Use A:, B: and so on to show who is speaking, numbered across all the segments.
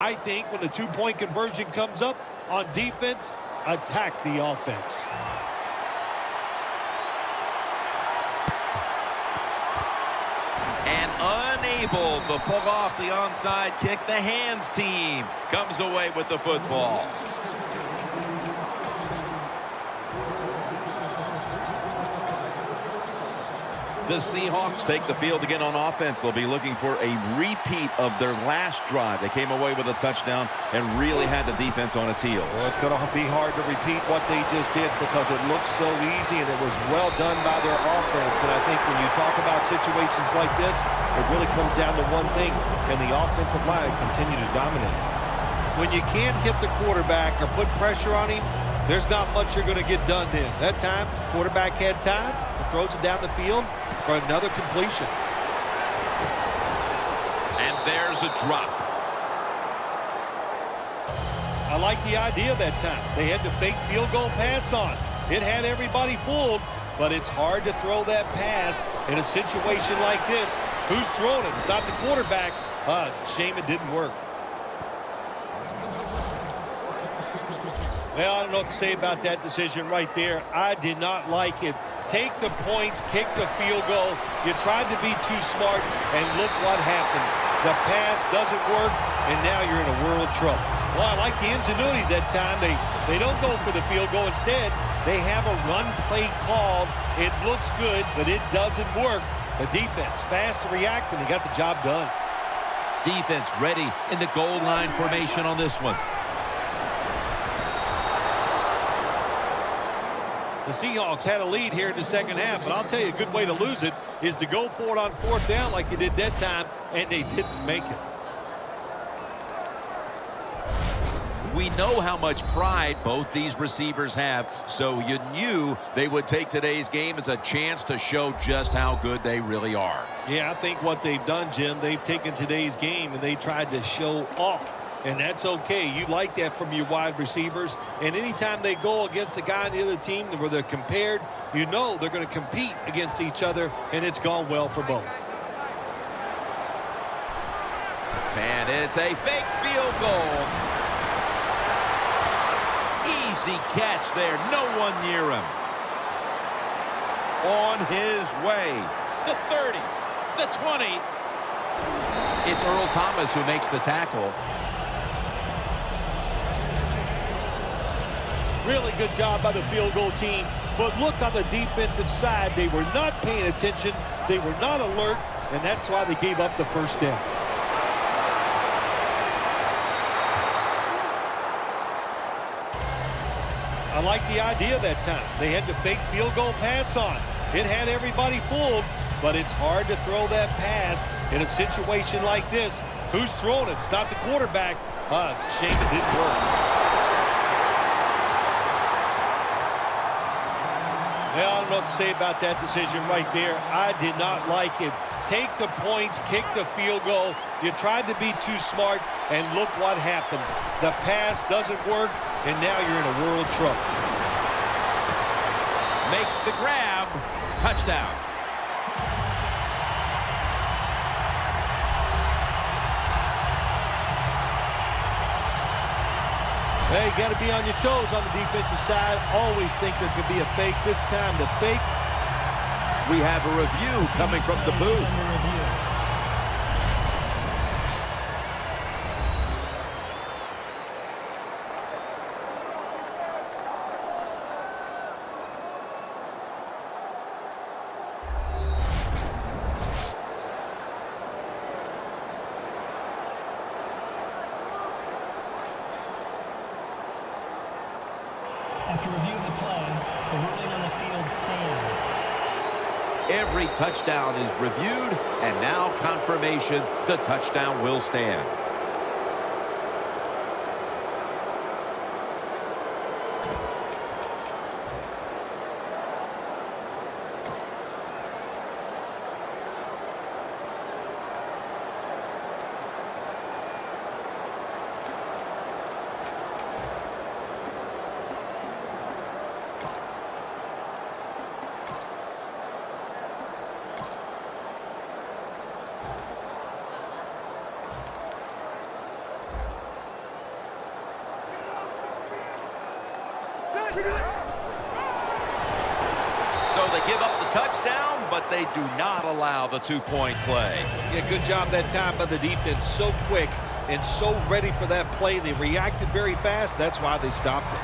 A: I think when the two-point conversion comes up on defense, attack the offense.
B: And unable to pull off the onside kick, the hands team comes away with the football. The Seahawks take the field again on offense. They'll be looking for a repeat of their last drive. They came away with a touchdown and really had the defense on its heels.
A: Well, it's going to be hard to repeat what they just did because it looked so easy and it was well done by their offense. And I think when you talk about situations like this, it really comes down to one thing. Can the offensive line continue to dominate? When you can't hit the quarterback or put pressure on him, there's not much you're going to get done then. That time, quarterback had time, throws it down the field for another completion.
B: And there's a drop.
A: I like the idea that time. They had the fake field goal pass on. It had everybody fooled, but it's hard to throw that pass in a situation like this. Who's throwing it? It's not the quarterback. Shame it didn't work. Well, I don't know what to say about that decision right there. I did not like it. Take the points, kick the field goal. You tried to be too smart, and look what happened. The pass doesn't work, and now you're in a world of trouble. Well, I like the ingenuity that time. They don't go for the field goal. Instead, they have a run play called. It looks good, but it doesn't work. The defense, fast to react, and they got the job done.
B: Defense ready in the goal line formation on this one.
A: The Seahawks had a lead here in the second half, but I'll tell you, a good way to lose it is to go for it on fourth down like you did that time, and they didn't make it.
B: We know how much pride both these receivers have, so you knew they would take today's game as a chance to show just how good they really are.
A: Yeah, I think what they've done, Jim, they've taken today's game and they tried to show off. And that's okay. You like that from your wide receivers. And anytime they go against a guy on the other team where they're compared, you know they're going to compete against each other, and it's gone well for both.
B: And it's a fake field goal. Easy catch there. No one near him. On his way. The 30. The 20. It's Earl Thomas who makes the tackle.
A: Really good job by the field goal team. But look on the defensive side. They were not paying attention. They were not alert. And that's why they gave up the first down. I like the idea that time. They had the fake field goal pass on. It had everybody fooled, but it's hard to throw that pass in a situation like this. Who's throwing it? It's not the quarterback. Shame it didn't work. Well, I don't know what to say about that decision right there. I did not like it. Take the points, kick the field goal. You tried to be too smart, and look what happened. The pass doesn't work, and now you're in a world of trouble.
B: Makes the grab. Touchdown.
A: Hey, you got to be on your toes on the defensive side. Always think there could be a fake. This time, the fake.
B: We have a review coming from the booth.
C: After review of the play, the ruling on the field stands.
B: Every touchdown is reviewed, and now confirmation the touchdown will stand. So they give up the touchdown, but they do not allow the two-point play.
A: Yeah, good job that time by the defense. So quick and so ready for that play. They reacted very fast. That's why they stopped it.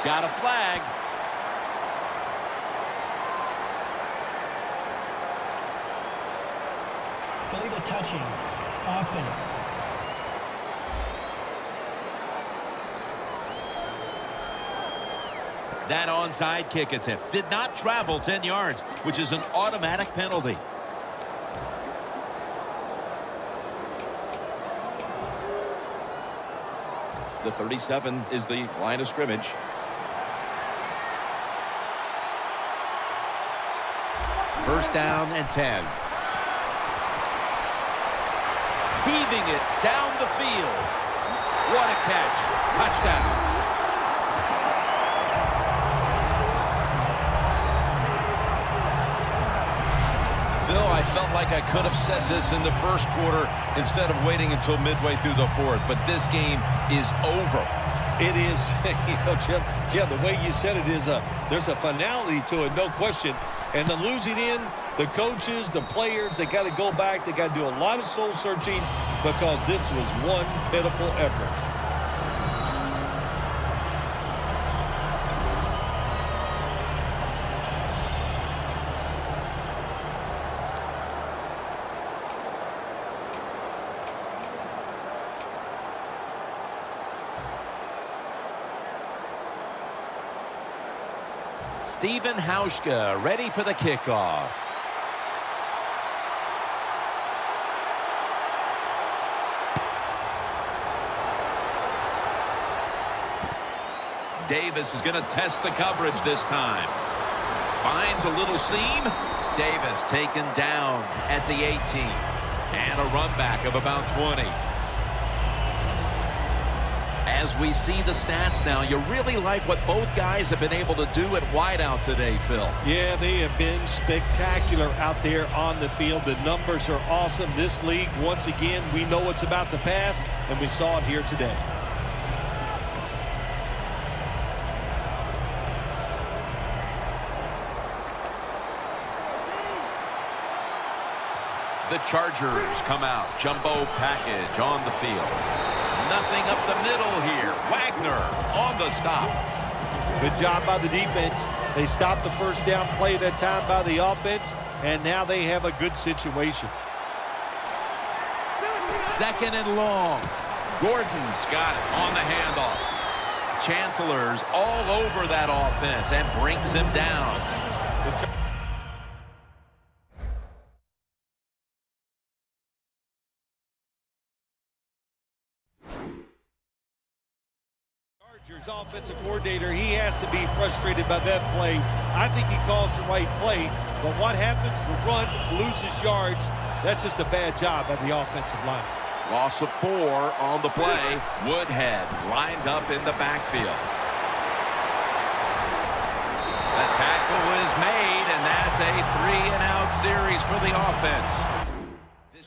B: Got a flag.
C: Illegal touching. Offense.
B: That onside kick attempt did not travel 10 yards, which is an automatic penalty. The 37 is the line of scrimmage. First down and 10. Heaving it down the field. What a catch. Touchdown. Phil, I felt like I could have said this in the first quarter instead of waiting until midway through the fourth, but this game is over.
A: It is, Jim, yeah, the way you said it is, there's a finality to it, no question. And the losing in, the coaches, the players, they got to go back. They got to do a lot of soul searching because this was one pitiful effort.
B: Stephen Hauschka ready for the kickoff. Davis is going to test the coverage this time. Finds a little seam. Davis taken down at the 18. And a run back of about 20. As we see the stats now, you really like what both guys have been able to do at wideout today, Phil.
A: Yeah, they have been spectacular out there on the field. The numbers are awesome. This league, once again, we know it's about the pass, and we saw it here today.
B: The Chargers come out. Jumbo package on the field. Nothing up the middle here. Wagner on the stop.
A: Good job by the defense. They stopped the first down play that time by the offense, and now they have a good situation.
B: Second and long. Gordon's got it on the handoff. Chancellor's all over that offense and brings him down.
A: Offensive coordinator, he has to be frustrated by that play. I think he calls the right play, but what happens? The run loses yards. That's just a bad job by the offensive line.
B: Loss of 4 on the play. Woodhead lined up in the backfield. The tackle is made, and that's a 3-and-out series for the offense.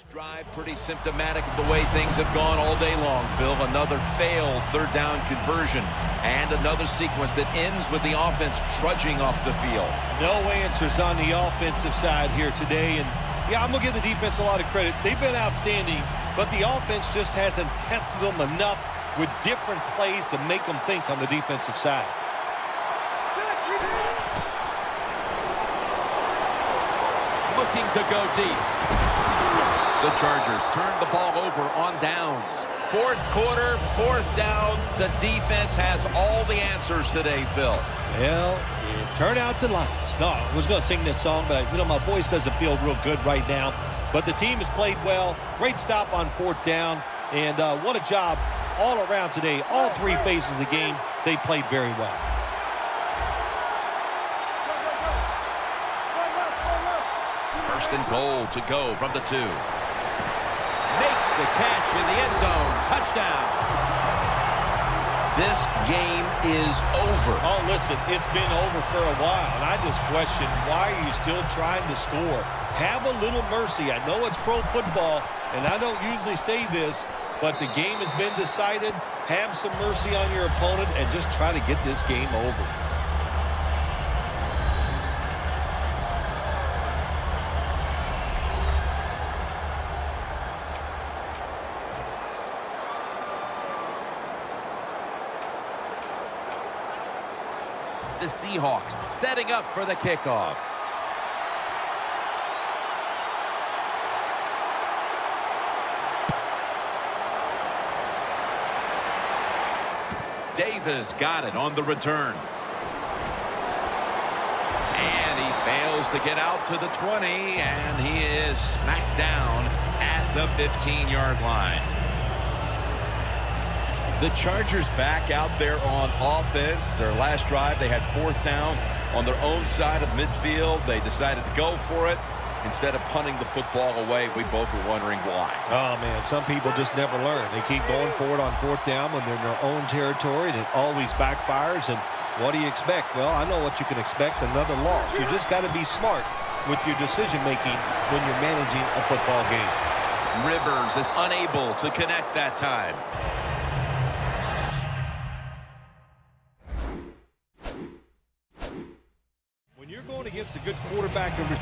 B: Drive pretty symptomatic of the way things have gone all day long, Phil. Another failed third down conversion and another sequence that ends with the offense trudging up the field.
A: No answers on the offensive side here today, and yeah, I'm gonna give the defense a lot of credit. They've been outstanding, but the offense just hasn't tested them enough with different plays to make them think on the defensive side.
B: Looking to go deep. The Chargers turn the ball over on downs. Fourth quarter, fourth down. The defense has all the answers today, Phil.
A: Well, it turned out the lights. No, I was going to sing that song, but, my voice doesn't feel real good right now. But the team has played well. Great stop on fourth down. And what a job all around today. All three phases of the game, they played very well.
B: First and goal to go from the 2. Makes the catch in the end zone. Touchdown. This game is over.
A: Oh, listen, it's been over for a while, and I just question, why are you still trying to score? Have a little mercy. I know it's pro football, and I don't usually say this, But the game has been decided. Have some mercy on your opponent and just try to get this game over.
B: The Seahawks setting up for the kickoff. Davis got it on the return. And he fails to get out to the 20, and he is smacked down at the 15-yard line. The Chargers back out there on offense. Their last drive, they had 4th down on their own side of midfield. They decided to go for it instead of punting the football away. We both were wondering why.
A: Oh, man, some people just never learn. They keep going for it on 4th down when they're in their own territory, and it always backfires. And what do you expect? Well, I know what you can expect, another loss. You just got to be smart with your decision-making when you're managing a football game.
B: Rivers is unable to connect that time.
A: When you're going against a good quarterback and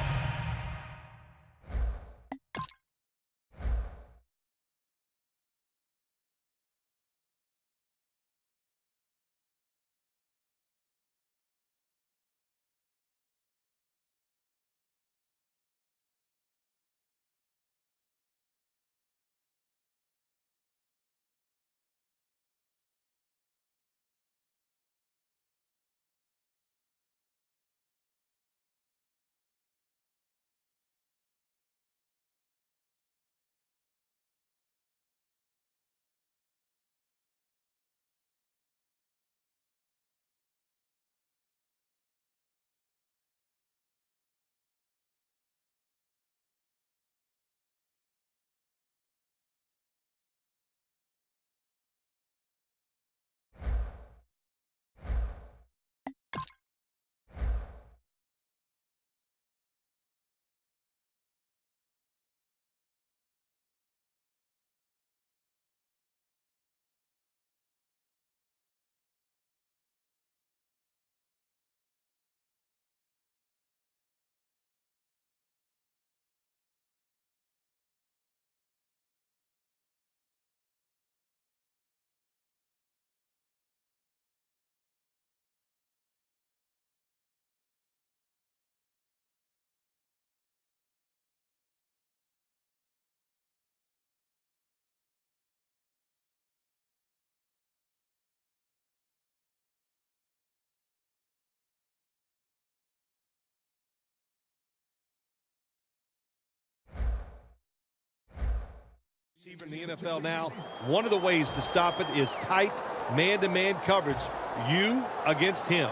A: in the NFL now, one of the ways to stop it is tight man-to-man coverage. You against him.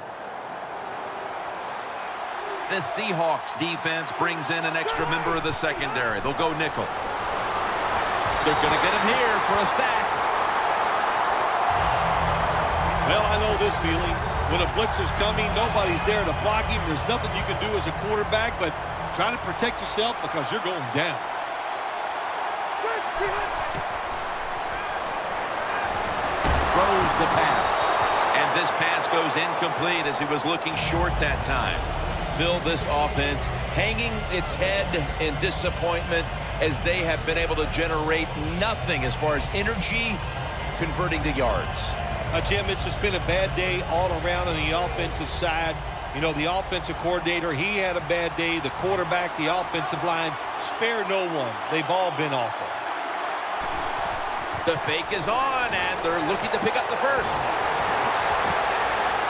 B: The Seahawks defense brings in an extra member of the secondary. They'll go nickel. They're going to get him here for a sack.
A: Well, I know this feeling. When a blitzer's coming, nobody's there to block him. There's nothing you can do as a quarterback, but try to protect yourself because you're going down.
B: Throws the pass. And this pass goes incomplete as he was looking short that time. Phil, this offense hanging its head in disappointment as they have been able to generate nothing as far as energy converting to yards.
A: Jim, it's just been a bad day all around on the offensive side. You know, the offensive coordinator, he had a bad day. The quarterback, the offensive line, spare no one. They've all been awful.
B: The fake is on, and they're looking to pick up the first.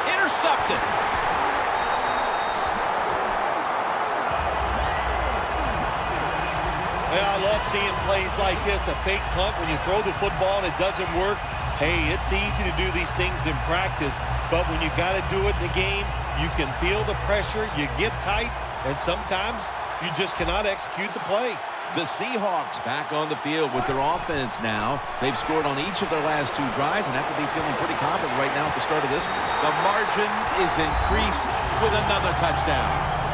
B: Intercepted.
A: Well, I love seeing plays like this, a fake punt when you throw the football and it doesn't work. Hey, it's easy to do these things in practice, but when you got to do it in the game, you can feel the pressure, you get tight, and sometimes you just cannot execute the play.
B: The Seahawks back on the field with their offense now. They've scored on each of their last 2 drives and have to be feeling pretty confident right now at the start of this one. The margin is increased with another touchdown.